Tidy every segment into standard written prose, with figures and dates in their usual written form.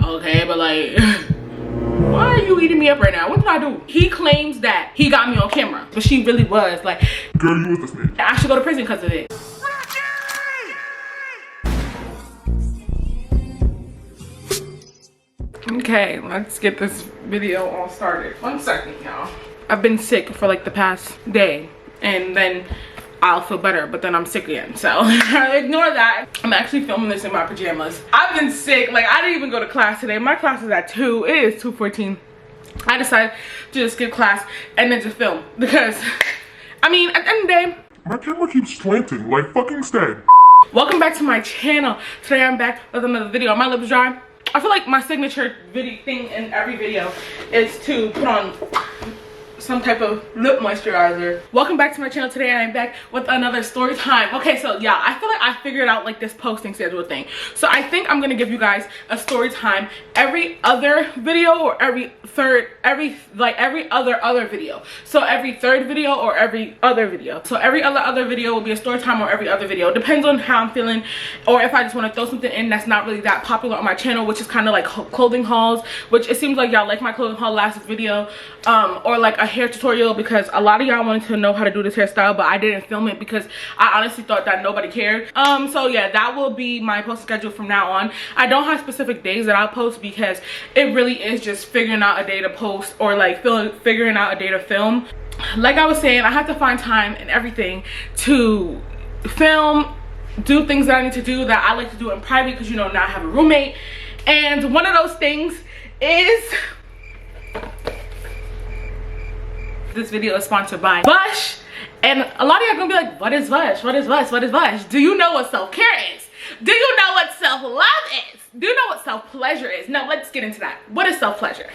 Okay, but like, why are you eating me up right now? What did I do? He claims that he got me on camera, but she really was like, girl, you was the snitch. I should go to prison because of it. Okay, let's get this video all started. 1 second, y'all. I've been sick for like the past day, and then I'll feel better, but then I'm sick again, so ignore that. I'm actually filming this in my pajamas. I've been sick. Like, I didn't even go to class today. My class is at 2. It is 2:14. I decided to just skip class and then just film because, I mean, at the end of the day, my camera keeps slanting like fucking Stan. Welcome back to my channel. Today I'm back with another video. My lips dry. I feel like my signature video thing in every video is to put on some type of lip moisturizer. Welcome back to my channel. Today I'm back with another story time. Okay, so yeah, I feel like I figured out like this posting schedule thing. So I think I'm gonna give you guys a story time every other video or every other video. So every third video or every other video. So every other video will be a story time or every other video. Depends on how I'm feeling, or if I just want to throw something in that's not really that popular on my channel, which is kind of like clothing hauls, which it seems like y'all like my clothing haul last video, or like a hair tutorial, because a lot of y'all wanted to know how to do this hairstyle, but I didn't film it because I honestly thought that nobody cared. So yeah, that will be my post schedule from now on. I don't have specific days that I'll post because it really is just figuring out a day to post or like figuring out a day to film. Like I was saying, I have to find time and everything to film, do things that I need to do that I like to do in private, because you know, now I have a roommate, and one of those things is this video is sponsored by VUSH. And a lot of y'all gonna be like, what is VUSH? What is VUSH? What is VUSH? Do you know what self-care is? Do you know what self-love is? Do you know what self-pleasure is? No, let's get into that. What is self-pleasure?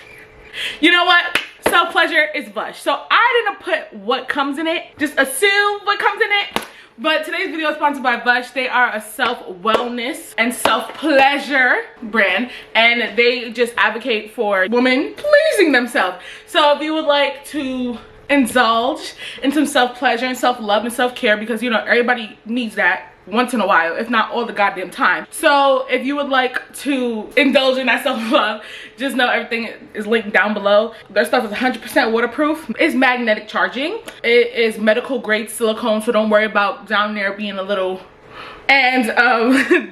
You know what? Self-pleasure is VUSH. So I didn't put what comes in it. Just assume what comes in it. But today's video is sponsored by VUSH. They are a self-wellness and self-pleasure brand, and they just advocate for women pleasing themselves. So if you would like to indulge in some self-pleasure and self-love and self-care, because you know everybody needs that once in a while, if not all the goddamn time. So if you would like to indulge in that self-love, just know everything is linked down below. Their stuff is 100% waterproof. It's magnetic charging. It is medical grade silicone, so don't worry about down there being a little. And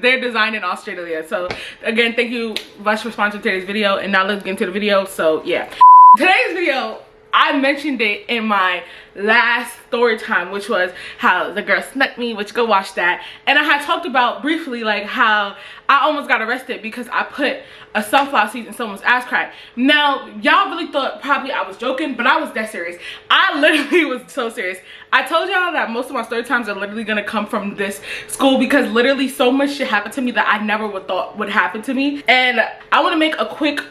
they're designed in Australia. So again, thank you VUSH for sponsoring today's video, and now let's get into the video. So yeah, today's video, I mentioned it in my last story time, which was how the girl snuck me, which go watch that. And I had talked about briefly like how I almost got arrested because I put a sunflower seed in someone's ass crack. Now y'all really thought probably I was joking, but I was dead serious. I literally was so serious. I told y'all that most of my story times are literally gonna come from this school, because literally so much shit happened to me that I never would thought would happen to me. And I want to make a quick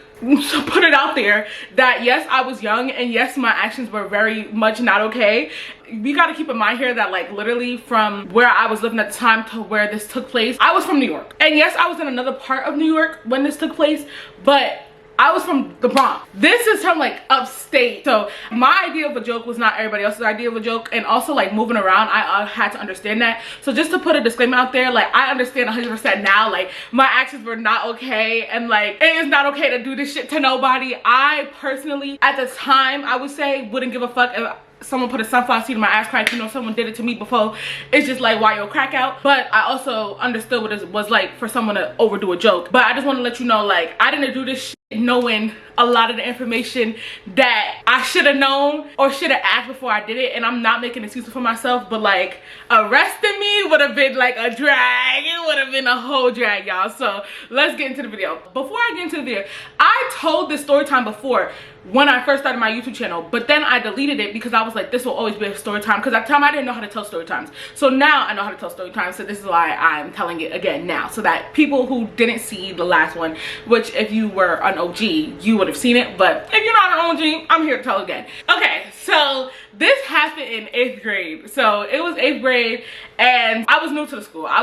put it out there that yes, I was young, and yes, my actions were very much not okay. We got to keep in mind here that like literally from where I was living at the time to where this took place, I was from New York. And yes, I was in another part of New York when this took place, but I was from the Bronx. This is from like upstate. So my idea of a joke was not everybody else's idea of a joke. And also like moving around, I had to understand that. So just to put a disclaimer out there, like I understand 100% now, like my actions were not okay. And like it is not okay to do this shit to nobody. I personally, at the time, I would say wouldn't give a fuck if someone put a sunflower seed in my ass crack. You know, someone did it to me before. It's just like, why yo crack out? But I also understood what it was like for someone to overdo a joke. But I just want to let you know, like, I didn't do this shit knowing a lot of the information that I should have known or should have asked before I did it. And I'm not making excuses for myself, but like arresting me would have been like a drag. It would have been a whole drag, y'all. So let's get into the video. Before I get into the video, I told this story time before when I first started my YouTube channel, but then I deleted it because I was like, this will always be a story time, because at the time I didn't know how to tell story times. So now I know how to tell story times, so this is why I'm telling it again now, so that people who didn't see the last one, which if you were an OG, you would have seen it, but if you're not an OG, I'm here to tell again. Okay, so this happened in 8th grade. So it was 8th grade, and I was new to the school. I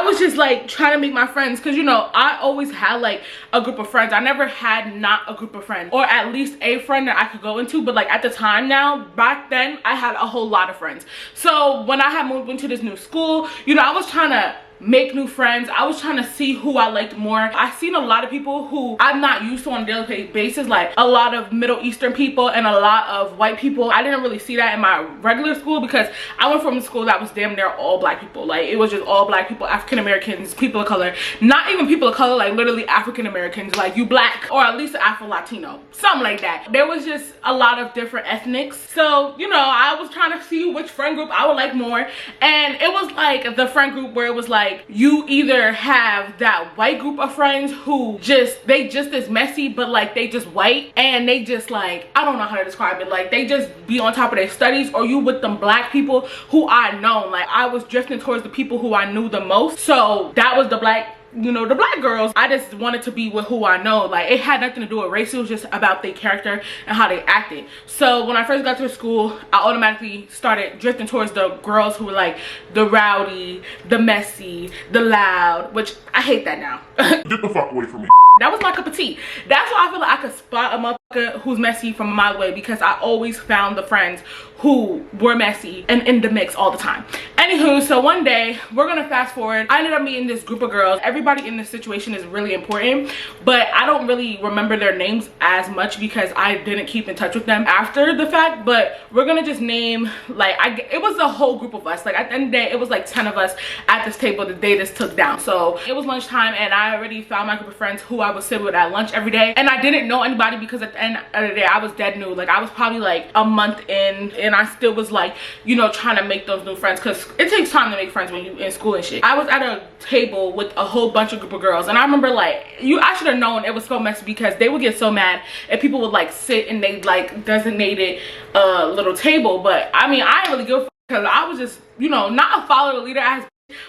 was just like trying to make my friends, because you know, I always had like a group of friends. I never had not a group of friends, or at least a friend that I could go into. But like at the time now, back then, I had a whole lot of friends. So when I had moved into this new school, you know, I was trying to make new friends. I was trying to see who I liked more. I've seen a lot of people who I'm not used to on a daily basis, like a lot of Middle Eastern people and a lot of white people. I didn't really see that in my regular school because I went from a school that was damn near all black people. Like it was just all black people, African Americans, people of color, not even people of color, like literally African Americans, like you black or at least Afro-Latino, something like that. There was just a lot of different ethnics. So, you know, I was trying to see which friend group I would like more. And it was like the friend group where it was like, you either have that white group of friends who they just as messy, but like they just white and they just like, I don't know how to describe it, like they just be on top of their studies, or you with them black people who I know. Like I was drifting towards the people who I knew the most. So that was the black, you know, the black girls. I just wanted to be with who I know. Like it had nothing to do with race. It was just about their character and how they acted. So when I first got to school, I automatically started drifting towards the girls who were like the rowdy, the messy, the loud, which I hate that now. Get the fuck away from me. That was my cup of tea. That's why I feel like I could spot a motherfucker who's messy from a mile away, because I always found the friends who were messy and in the mix all the time. Anywho, so one day, we're gonna fast forward. I ended up meeting this group of girls. Everybody in this situation is really important, but I don't really remember their names as much because I didn't keep in touch with them after the fact. But we're gonna just name, like, it was a whole group of us. Like at the end of the day, it was like 10 of us at this table the day this took down. So it was lunchtime and I already found my group of friends who I would sit with at lunch every day. And I didn't know anybody because at the end of the day, I was dead new. Like I was probably like a month in and I still was like, you know, trying to make those new friends, because it takes time to make friends when you're in school and shit. I was at a table with a whole bunch of group of girls and I remember like, I should have known it was so messy because they would get so mad if people would like sit and they like designated a little table. But I mean, I didn't really give a fuck because I was just, you know, not a follower leader ass,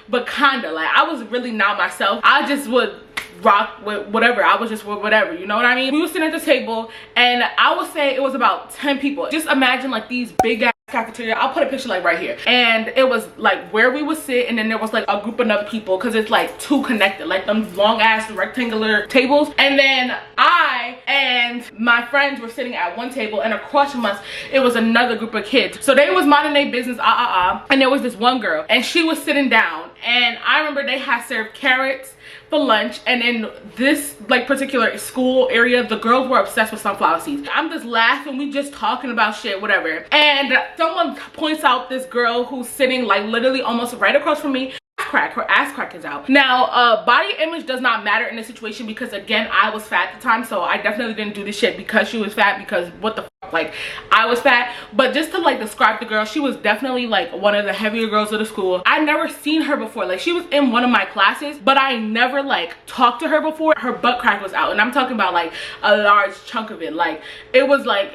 but kinda like I was really not myself. I just would rock with whatever. I was just with whatever, you know what I mean? We were sitting at the table and I would say it was about 10 people. Just imagine like these big ass cafeteria. I'll put a picture like right here, and it was like where we would sit, and then there was like a group of other people because it's like two connected, like them long ass rectangular tables. And then I and my friends were sitting at one table, and across from us it was another group of kids. So they was minding their business, and there was this one girl and she was sitting down, and I remember they had served carrots for lunch. And in this like particular school area, the girls were obsessed with sunflower seeds. I'm just laughing, we just talking about shit, whatever, and someone points out this girl who's sitting like literally almost right across from me. Her ass crack is out. Now body image does not matter in this situation because again, I was fat at the time, so I definitely didn't do this shit because she was fat, because what the fuck, like I was fat. But just to like describe the girl, she was definitely like one of the heavier girls of the school. I never seen her before. Like she was in one of my classes, but I never like talked to her before. Her butt crack was out, and I'm talking about like a large chunk of it. Like it was like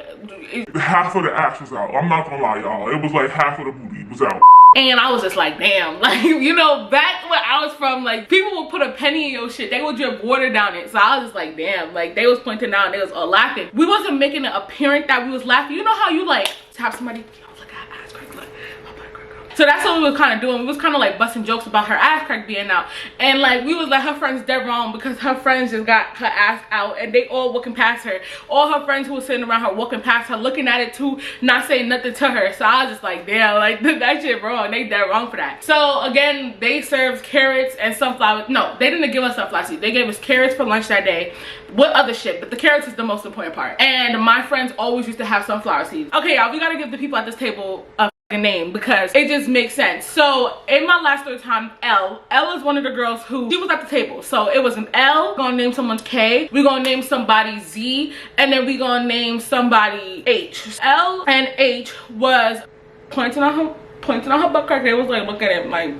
half of the ass was out. I'm not gonna lie, y'all. It was like half of the booty was out. And I was just like, damn, like, you know, back where I was from, like, people would put a penny in your shit. They would drip water down it. So I was just like, damn, like, they was pointing out and they was all laughing. We wasn't making it apparent that we was laughing. You know how you, like, tap somebody, oh, look at ass crack, look, my butt crack out. So that's what we were kind of doing. We was kind of, like, busting jokes about her ass crack being out. And, like, we was like, her friends dead wrong because her friends just got her ass out and they all walking past her. All her friends who were sitting around her walking past her, looking at it too, not saying nothing to her. So I was just like, damn, like, that shit wrong. They dead wrong for that. So, again, they served carrots and sunflower. No, they didn't give us sunflower seeds. They gave us carrots for lunch that day. What other shit? But the carrots is the most important part. And my friends always used to have sunflower seeds. Okay, y'all, we gotta give the people at this table a name because it just makes sense. So in my last story time, L is one of the girls who, she was at the table. So it was an L, we're gonna name someone K, we're gonna name somebody Z, and then we're gonna name somebody H. L and H was pointing on her butt crack. They was like, look at it, like,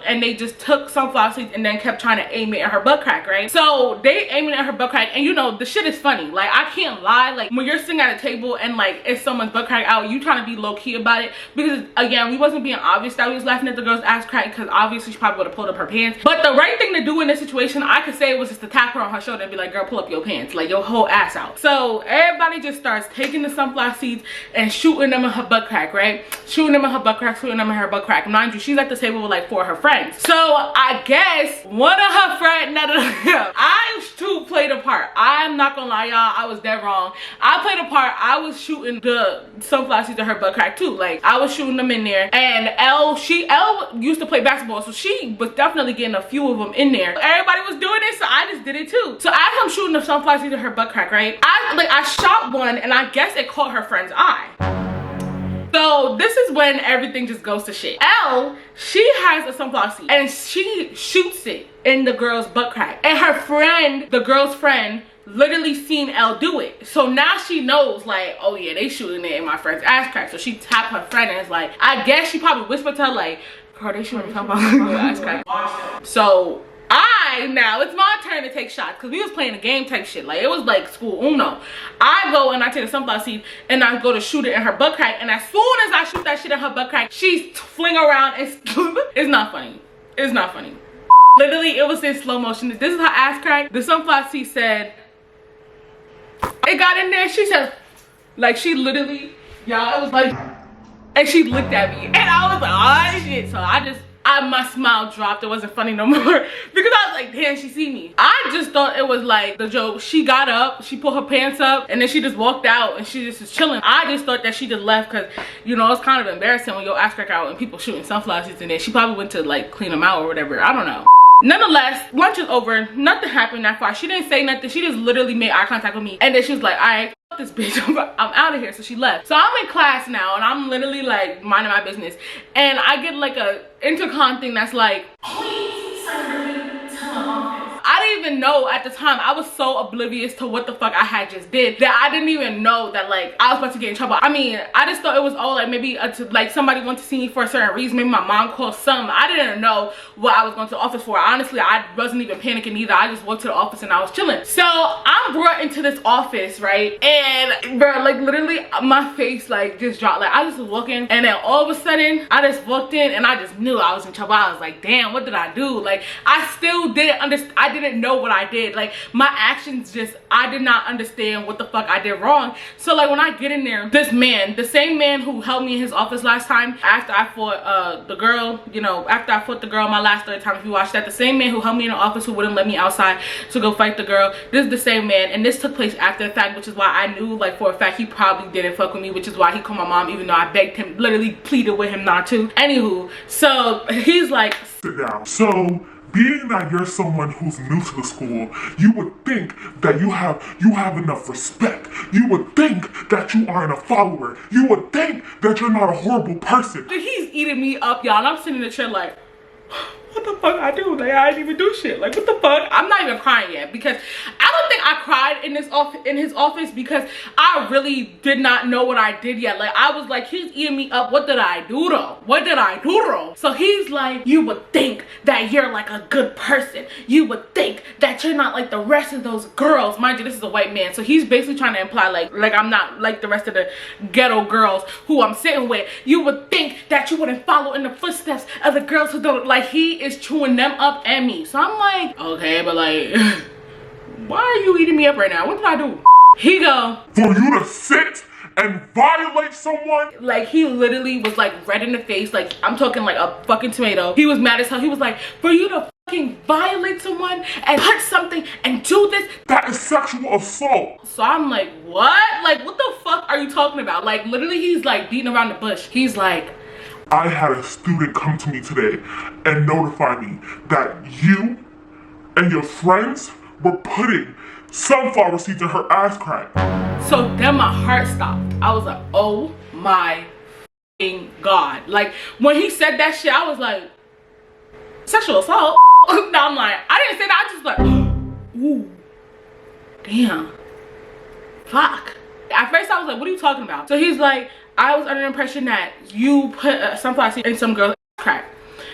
and they just took sunflower seeds and then kept trying to aim it at her butt crack, right? So they aiming at her butt crack, and you know, the shit is funny. Like, I can't lie, like, when you're sitting at a table and like it's someone's butt crack out, you trying to be low-key about it, because again, we wasn't being obvious that we was laughing at the girl's ass crack, because obviously she probably would have pulled up her pants. But the right thing to do in this situation, I could say, was just to tap her on her shoulder and be like, girl, pull up your pants, like your whole ass out. So everybody just starts taking the sunflower seeds and shooting them in her butt crack, right? Shooting them in her butt crack, shooting them in her butt crack. Mind you, she's at the table with like 4 of her friends. So I guess one of her friends, I too played a part. I'm not gonna lie, y'all, I was dead wrong. I played a part. I was shooting the sunflower seeds in her butt crack too. Like, I was shooting them in there. And Elle used to play basketball, so she was definitely getting a few of them in there. Everybody was doing it, so I just did it too. So as I'm shooting the sunflower seeds in her butt crack, right? I shot one, and I guess it caught her friend's eye. So this is when everything just goes to shit. Elle, she has a sunflower seed, and she shoots it in the girl's butt crack. And her friend, the girl's friend, literally seen Elle do it. So now she knows, like, oh yeah, they shooting it in my friend's ass crack. So she tapped her friend and is like, I guess she probably whispered to her, like, girl, they shooting my ass crack. So now it's my turn to take shots, because we was playing a game type shit. Like, it was like school Uno. I go and I take a sunflower seed and I go to shoot it in her butt crack, and as soon as I shoot that shit in her butt crack, she's fling around and it's not funny. It's not funny. Literally, it was in slow motion. This is her ass crack. The sunflower seed said, it got in there. She said, like, she literally, y'all, it was like, and she looked at me and I was like, oh shit. So my smile dropped. It wasn't funny no more, because I was like, damn, she see me. I just thought it was like the joke. She got up, she pulled her pants up, and then she just walked out and she just was chilling. I just thought that she just left, because, you know, it's kind of embarrassing when your ass crack out and people shooting sunflower seeds in there. She probably went to like clean them out or whatever. I don't know. Nonetheless, lunch is over. Nothing happened that far. She didn't say nothing. She just literally made eye contact with me, and then she was like, all right, fuck this bitch, I'm out of here. So she left. So I'm in class now, and I'm literally like minding my business, and I get like a intercom thing that's like, please send to my office. I didn't even know at the time. I was so oblivious to what the fuck I had just did that I didn't even know that, like, I was about to get in trouble. I mean, I just thought it was all like maybe like somebody wanted to see me for a certain reason. Maybe my mom called something. I didn't know what I was going to the office for. Honestly, I wasn't even panicking either. I just walked to the office and I was chilling. So I'm brought into this office, right? And bro, like, literally my face like just dropped. Like, I just was walking, and then all of a sudden I just walked in and I just knew I was in trouble. I was like, damn, what did I do? Like, I still didn't understand. I didn't know what I did. Like, my actions just, I did not understand what the fuck I did wrong. So like, when I get in there, this man, the same man who held me in his office last time after I fought the girl, you know, after I fought the girl my last Storytime, if you watched that, the same man who held me in the office, who wouldn't let me outside to go fight the girl, this is the same man. And this took place after the fact, which is why I knew, like, for a fact he probably didn't fuck with me, which is why he called my mom, even though I begged him, literally pleaded with him not to. Anywho, so he's like, sit down. So, being that you're someone who's new to the school, you would think that you have enough respect. You would think that you aren't a follower. You would think that you're not a horrible person. he's eating me up, y'all, and I'm sitting in the chair like, what the fuck I do? Like, I didn't even do shit. Like, what the fuck? I'm not even crying yet, because I don't think I cried in his office because I really did not know what I did yet. Like, I was like, he's eating me up. What did I do though? What did I do though? So he's like, you would think that you're like a good person. You would think that you're not like the rest of those girls. Mind you, this is a white man, so he's basically trying to imply like I'm not like the rest of the ghetto girls who I'm sitting with. You would think that you wouldn't follow in the footsteps of the girls who don't. Like, he is chewing them up at me. So I'm like, okay, but like, why are you eating me up right now? What did I do? He go, for you to sit and violate someone? Like, he literally was like red in the face. Like, I'm talking like a fucking tomato. He was mad as hell. He was like, for you to fucking violate someone and touch something and do this? That is sexual assault. So I'm like, what? Like, what the fuck are you talking about? Like, literally, he's like beating around the bush. He's like, I had a student come to me today and notify me that you and your friends were putting sunflower seeds in her ass crack. So then my heart stopped. I was like, oh my fucking God. Like, when he said that shit, I was like, sexual assault? Now I'm like, I didn't say that. I just like, ooh, damn, fuck. At first I was like, what are you talking about? So he's like, I was under the impression that you put sunflower seed in some girl's crack.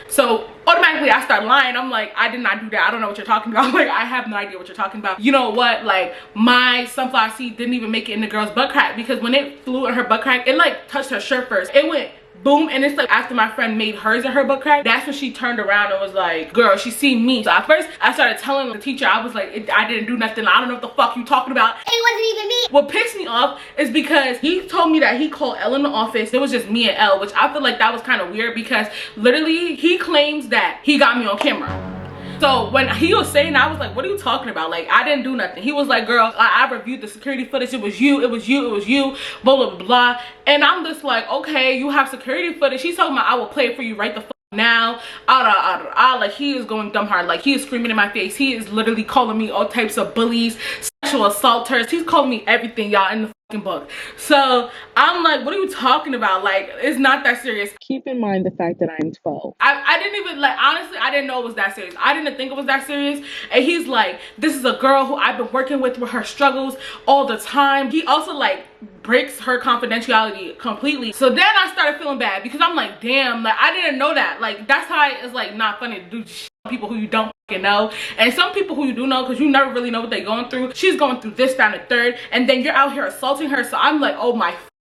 So automatically I start lying. I'm like, I did not do that. I don't know what you're talking about. Like, I have no idea what you're talking about. You know what? Like, my sunflower seed didn't even make it in the girl's butt crack, because when it flew in her butt crack, it like touched her shirt first. It went boom, and it's like after my friend made hers in her butt crack, that's when she turned around and was like, girl, she seen me. So at first I started telling the teacher, I was like, I didn't do nothing. I don't know what the fuck you talking about. It wasn't even me. What pissed me off is because he told me that he called Elle in the office. It was just me and Elle, which I feel like that was kind of weird, because literally he claims that he got me on camera. So when he was saying that, I was like, what are you talking about? Like, I didn't do nothing. He was like, girl, I reviewed the security footage. It was you, blah, blah, blah. And I'm just like, okay, you have security footage. He's talking about, I will play it for you right the fuck now. Like, he is going dumb hard. Like, he is screaming in my face. He is literally calling me all types of bullies, sexual assaulters. He's calling me everything, y'all, in the fucking book. So I'm like, what are you talking about? Like, it's not that serious. Keep in mind the fact that I'm 12. I didn't even, like, honestly, I didn't know it was that serious. I didn't think it was that serious. And he's like, this is a girl who I've been working with her struggles all the time. He also, like, breaks her confidentiality completely. So then I started feeling bad because I'm like, damn, like, I didn't know that. Like, that's how it's, like, not funny to do shit with people who you don't fucking know. And some people who you do know, because you never really know what they're going through. She's going through this, that, and the third. And then you're out here assaulting her. So I'm like, oh my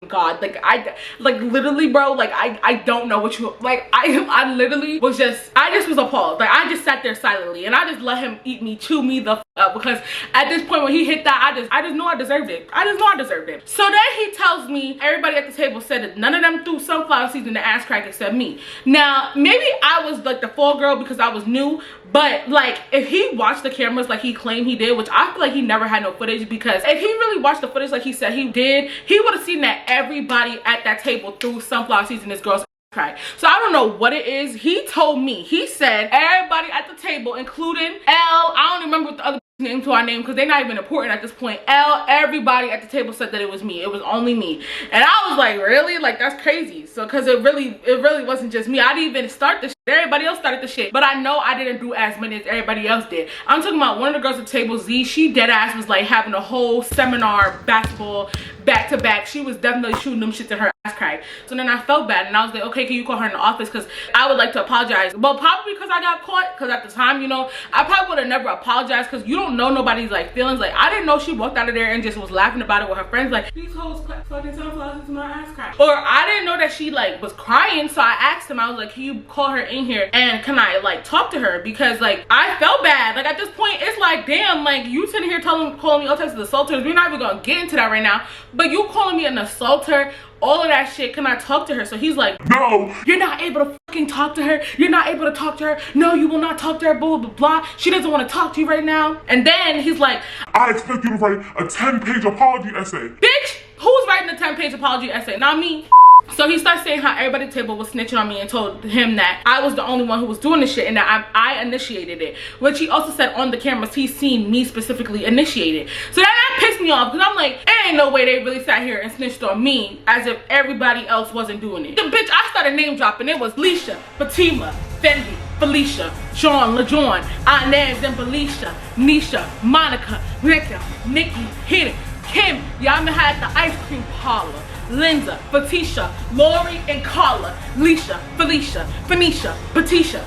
God, like, I literally, bro, like, I don't know what you, like, I literally was just, I just was appalled. Like, I just sat there silently and I just let him eat me, chew me the f up, because at this point when he hit that, I just knew I deserved it. I just knew I deserved it. So then he tells me everybody at the table said that none of them threw sunflower seeds in the ass crack except me. Now, maybe I was like the fall girl because I was new, but like, if he watched the cameras like he claimed he did, which I feel like he never had no footage, because if he really watched the footage like he said he did, he would have seen that everybody at that table threw sunflower seeds in this girl's crack. So I don't know what it is. He told me, he said everybody at the table, including L, I don't remember what the other name to our name because they're not even important at this point. L, everybody at the table said that it was me. It was only me. And I was like, really? Like, that's crazy. So because it really wasn't just me. I didn't even start the shit. Everybody else started the shit. But I know I didn't do as many as everybody else did. I'm talking about one of the girls at table Z. She dead ass was like having a whole seminar basketball back to back. She was definitely shooting them shit to her ass crack. So then I felt bad and I was like, okay, can you call her in the office? Because I would like to apologize. Well, probably because I got caught. Because at the time, you know, I probably would have never apologized because you don't know nobody's like feelings. Like, I didn't know she walked out of there and just was laughing about it with her friends. Like, these hoes fucking sunflowers into my ass crack. Or I didn't know that she like was crying. So I asked him, I was like, can you call her in here and can I like talk to her? Because like, I felt bad. Like, at this point, it's like, damn, like, you sitting here calling me all types of assaulters. We're not even gonna get into that right now. But you calling me an assaulter, all of that shit, can I talk to her? So he's like, no, you're not able to fucking talk to her. You're not able to talk to her. No, you will not talk to her, blah, blah, blah. She doesn't want to talk to you right now. And then he's like, I expect you to write a 10-page apology essay. Bitch, who's writing a 10-page apology essay? Not me. So he starts saying how everybody at the table was snitching on me and told him that I was the only one who was doing this shit and that I initiated it. Which he also said on the cameras he's seen me specifically initiate it. So that pissed me off because I'm like, there ain't no way they really sat here and snitched on me as if everybody else wasn't doing it. The bitch, I started name dropping. It was Leisha, Fatima, Fendi, Felicia, Sean, LaJohn, Inez and Felicia, Nisha, Monica, Ricka, Nikki, Hidden, Kim, y'all had the ice cream parlor, Linda, Fatisha, Lori, and Carla, Leisha, Felicia, Phoenicia, Patisha.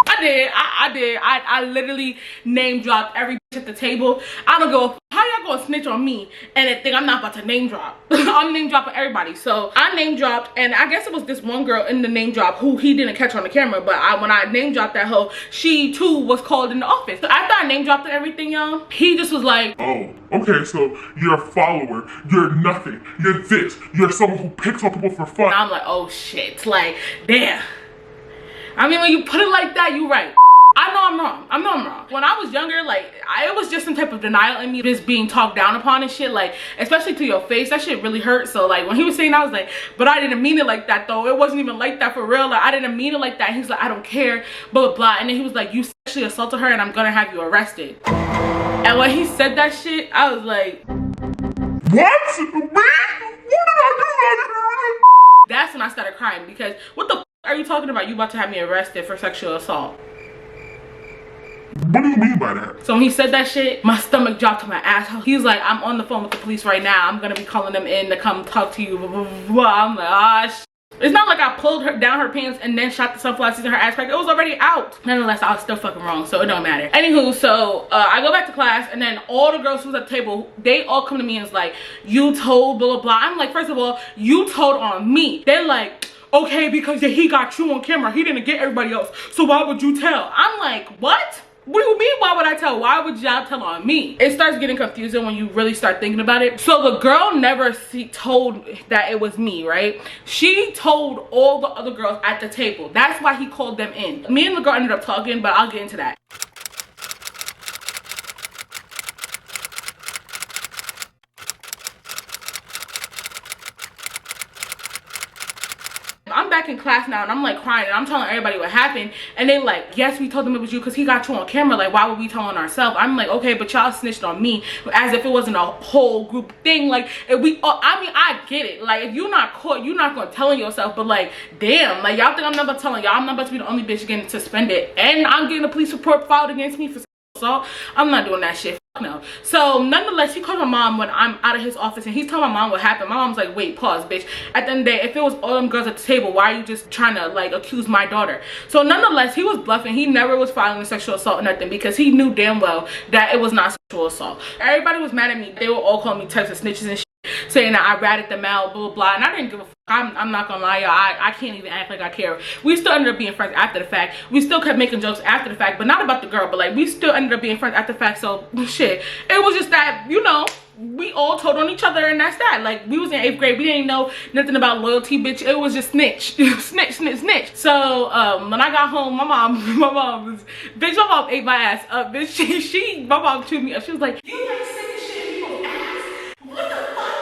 I literally name dropped every bitch at the table. I don't go, how y'all gonna snitch on me and then think I'm not about to name drop? I'm name dropping everybody. So I name dropped, and I guess it was this one girl in the name drop who he didn't catch on the camera, but when I name dropped that hoe, she too was called in the office. So after I name dropped everything, y'all, he just was like, oh, okay, so you're a follower, you're nothing, you're this, you're someone who picks on people for fun. And I'm like, oh shit, like, damn. I mean, when you put it like that, you're right. I know I'm wrong. I know I'm wrong. When I was younger, like, it was just some type of denial in me, just being talked down upon and shit, like, especially to your face. That shit really hurt. So, like, when he was saying, I was like, but I didn't mean it like that, though. It wasn't even like that for real. Like, I didn't mean it like that. He's like, I don't care, blah, blah, blah. And then he was like, you sexually assaulted her and I'm gonna have you arrested. And when he said that shit, I was like, what? Me? What did I do? That's when I started crying because what the f are you talking about? You about to have me arrested for sexual assault? What do you mean by that? So when he said that shit, my stomach dropped to my asshole. He was like, I'm on the phone with the police right now. I'm gonna be calling them in to come talk to you. Blah, blah, blah. I'm like, ah, shit. It's not like I pulled her down her pants and then shot the sunflower seeds in her ass crack. It was already out. Nonetheless, I was still fucking wrong, so it don't matter. Anywho, so I go back to class and then all the girls who was at the table, they all come to me and it's like, you told blah, blah, blah. I'm like, first of all, you told on me. They're like, okay, because he got you on camera. He didn't get everybody else. So why would you tell? I'm like, what? What do you mean, why would I tell? Why would y'all tell on me? It starts getting confusing when you really start thinking about it. So the girl never told that it was me, right? She told all the other girls at the table. That's why he called them in. Me and the girl ended up talking, but I'll get into that. back in class now and I'm like crying and I'm telling everybody what happened, and they like, yes, we told them it was you because he got you on camera. Like, why would we tell on ourselves? I'm like, okay, but y'all snitched on me as if it wasn't a whole group thing. Like, if we all, I mean, I get it. Like, if you're not caught, you're not gonna tell on yourself. But like, damn, like, y'all think I'm never telling y'all? I'm not about to be the only bitch getting suspended and I'm getting a police report filed against me for assault. I'm not doing that shit. No. So nonetheless, he called my mom when I'm out of his office and he's telling my mom what happened. My mom's like, wait, pause, bitch. At the end of the day, if it was all them girls at the table, why are you just trying to like accuse my daughter? So nonetheless, he was bluffing. He never was filing a sexual assault or nothing because he knew damn well that it was not sexual assault. Everybody was mad at me. They were all calling me types of snitches and shit, saying that I ratted them out, blah, blah, blah. And I didn't give a fuck. I'm not gonna lie, y'all. I can't even act like I care. We still ended up being friends after the fact. We still kept making jokes after the fact, but not about the girl, but like we still ended up being friends after the fact. So shit, it was just that, you know, we all told on each other and that's that. Like, we was in 8th grade, we didn't know nothing about loyalty, bitch. It was just snitch. snitch, snitch, snitch. So when I got home, my mom ate my ass up, bitch. My mom chewed me up. She was like, you like singing shit in people's ass? What the fuck?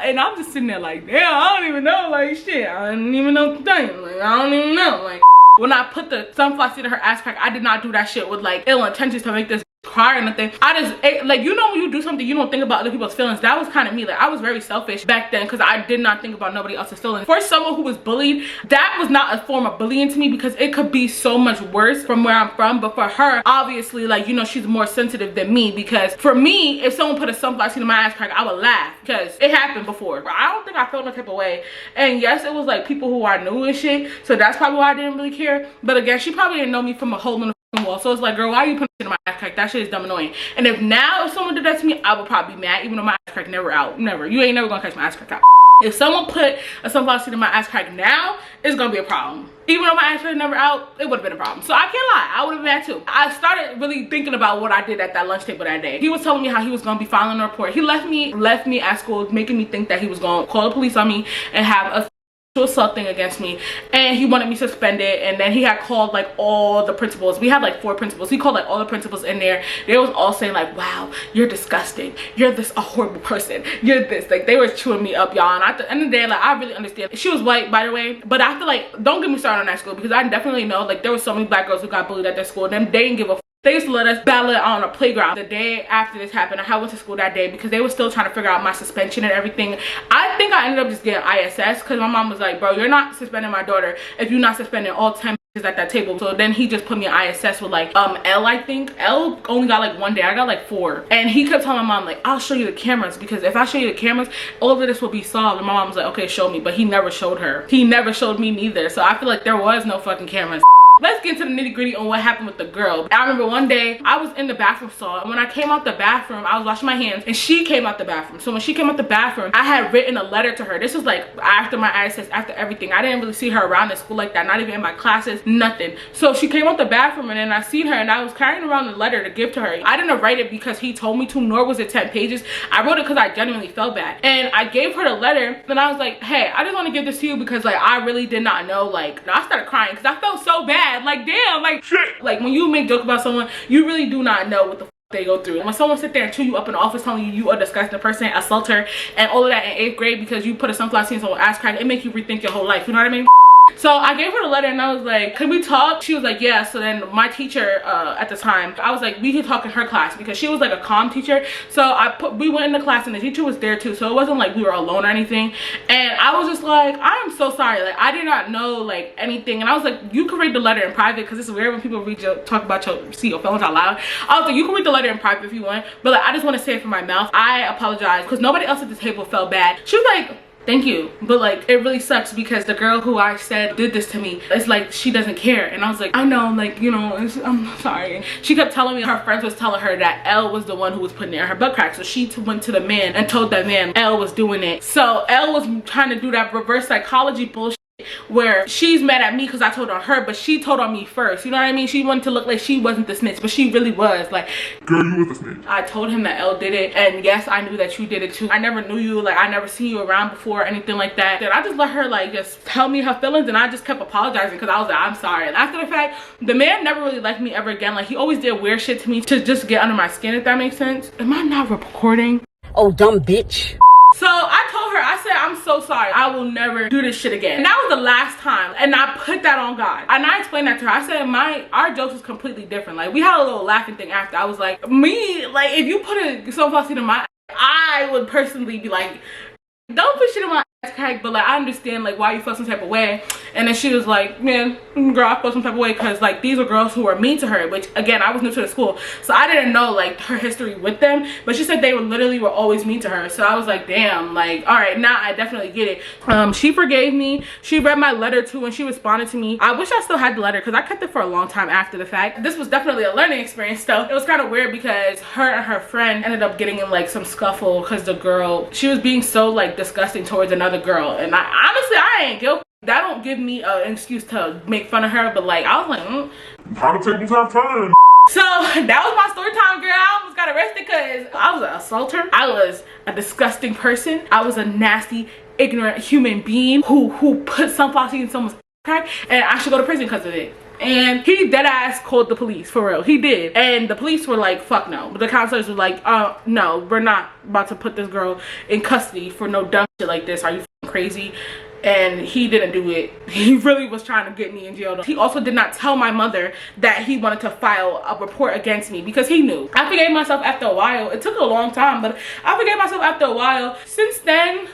And I'm just sitting there like, damn, I don't even know, like, shit, I don't even know what to think. Like, I don't even know, like, when I put the sunflower seed in her ass crack, I did not do that shit with like ill intentions to make this cry or nothing. I just, like, you know, when you do something, you don't think about other people's feelings. That was kind of me. Like, I was very selfish back then because I did not think about nobody else's feelings. For someone who was bullied, that was not a form of bullying to me because it could be so much worse from where I'm from. But for her, obviously, like, you know, she's more sensitive than me because for me, if someone put a sunflower seed in my ass crack, I would laugh because it happened before. I don't think I felt no type of way. And yes, it was like people who I knew and shit. So that's probably why I didn't really care. But again, she probably didn't know me from a hole in the wall. So it's like, girl, why are you putting shit in my ass crack? That shit is dumb annoying. And if now, if someone did that to me, I would probably be mad, even though my ass crack never out. Never. You ain't never gonna catch my ass crack out. If someone put a sunflower seed in my ass crack now, it's gonna be a problem. Even though my ass crack never out, it would have been a problem. So I can't lie, I would have been mad too. I started really thinking about what I did at that lunch table that day. He was telling me how he was gonna be filing a report. He left me at school, making me think that he was gonna call the police on me and have a assault thing against me, and he wanted me suspended. And then he had called like all the principals. We had like 4 principals. He called like all the principals in there. They was all saying like, wow, you're disgusting, you're a horrible person, you're this. Like, they were chewing me up, y'all. And at the end of the day, like, I really understand. She was white, by the way, but I feel like, don't get me started on that school because I definitely know like there were so many black girls who got bullied at their school and they didn't give a. They used to let us battle on a playground. The day after this happened, I went to school that day because they were still trying to figure out my suspension and everything. I think I ended up just getting ISS because my mom was like, bro, you're not suspending my daughter if you're not suspending all 10 at that table. So then he just put me in ISS with like L, I think. L only got like 1 day. I got like 4. And he kept telling my mom like, I'll show you the cameras because if I show you the cameras, all of this will be solved. And my mom was like, okay, show me. But he never showed her. He never showed me neither. So I feel like there was no fucking cameras. Let's get into the nitty gritty on what happened with the girl. I remember one day I was in the bathroom stall, and when I came out the bathroom, I was washing my hands and she came out the bathroom. So when she came out the bathroom, I had written a letter to her. This was like after my ISS, after everything. I didn't really see her around in school like that, not even in my classes, nothing. So she came out the bathroom and then I seen her and I was carrying around the letter to give to her. I didn't write it because he told me to, nor was it 10 pages. I wrote it because I genuinely felt bad. And I gave her the letter and I was like, hey, I just want to give this to you because like I really did not know. Like, I started crying because I felt so bad. Like, damn, like shit. Like, when you make jokes about someone, you really do not know what the they go through. And when someone sit there and chew you up in the office telling you you are a disgusting person, assault her, and all of that in 8th grade because you put a sunflower seed in someone's ass crack, it makes you rethink your whole life. You know what I mean? So I gave her the letter and I was like, can we talk? She was like, yeah. So then my teacher at the time, I was like, we could talk in her class because she was like a comm teacher. So we went in the class and the teacher was there too. So it wasn't like we were alone or anything. And I was just like, I am so sorry. Like, I did not know like anything. And I was like, you can read the letter in private because it's weird when people talk about your feelings out loud. I was like, you can read the letter in private if you want. But like, I just want to say it from my mouth. I apologize because nobody else at the table felt bad. She was like, thank you, but like it really sucks because the girl who I said did this to me, it's like she doesn't care. And I was like, I know, like, you know, I'm sorry. She kept telling me her friends was telling her that L was the one who was putting it in her butt crack. So she went to the man and told that man L was doing it. So L was trying to do that reverse psychology bullshit where she's mad at me because I told on her, but she told on me first. You know what I mean? She wanted to look like she wasn't the snitch, but she really was. Like, girl, you was the snitch. I told him that L did it, and yes, I knew that you did it too. I never knew you, like I never seen you around before or anything like that. Then I just let her like just tell me her feelings, and I just kept apologizing because I was like, I'm sorry. And after the fact, the man never really liked me ever again. Like, he always did weird shit to me to just get under my skin, if that makes sense. Am I not recording? Oh, dumb bitch. So I told her, I said, I'm so sorry. I will never do this shit again. And that was the last time. And I put that on God. And I explained that to her. I said, our jokes was completely different. Like, we had a little laughing thing after. I was like, me, like, if you put a sunflower seed in my, I would personally be like, don't put shit in my ass crack, but like I understand like why you felt some type of way. And then she was like, man, girl, I felt some type of way because like these are girls who were mean to her, which again, I was new to the school, so I didn't know like her history with them, but she said they were always mean to her. So I was like, damn, like, all right, now I definitely get it. She forgave me. She read my letter too and she responded to me. I wish I still had the letter because I kept it for a long time after the fact. This was definitely a learning experience though. It was kind of weird because her and her friend ended up getting in like some scuffle because the girl, she was being so like disgusting towards another girl, and I ain't guilty. That don't give me an excuse to make fun of her, but like I was like, How the tables have turned. So that was my story time, girl. I almost got arrested because I was an assaulter. I was a disgusting person. I was a nasty, ignorant human being who put sunflower seed in someone's crack, and I should go to prison because of it. And he dead ass called the police, for real. He did. And the police were like, fuck no. But the counselors were like, no, we're not about to put this girl in custody for no dumb shit like this. Are you crazy? And he didn't do it. He really was trying to get me in jail. He also did not tell my mother that he wanted to file a report against me because he knew. I forgave myself after a while. It took a long time, but I forgave myself after a while. Since then,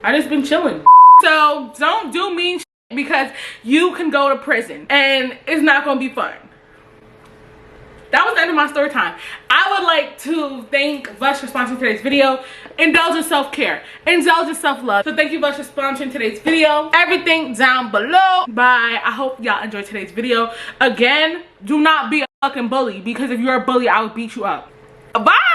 I just been chilling. So don't do mean shit because you can go to prison and it's not gonna be fun. That was the end of my story time. I would like to thank VUSH for sponsoring today's video. Indulge in self-care. Indulge in self-love. So thank you, VUSH, for sponsoring today's video. Everything down below. Bye. I hope y'all enjoyed today's video. Again, do not be a fucking bully because if you're a bully, I will beat you up. Bye.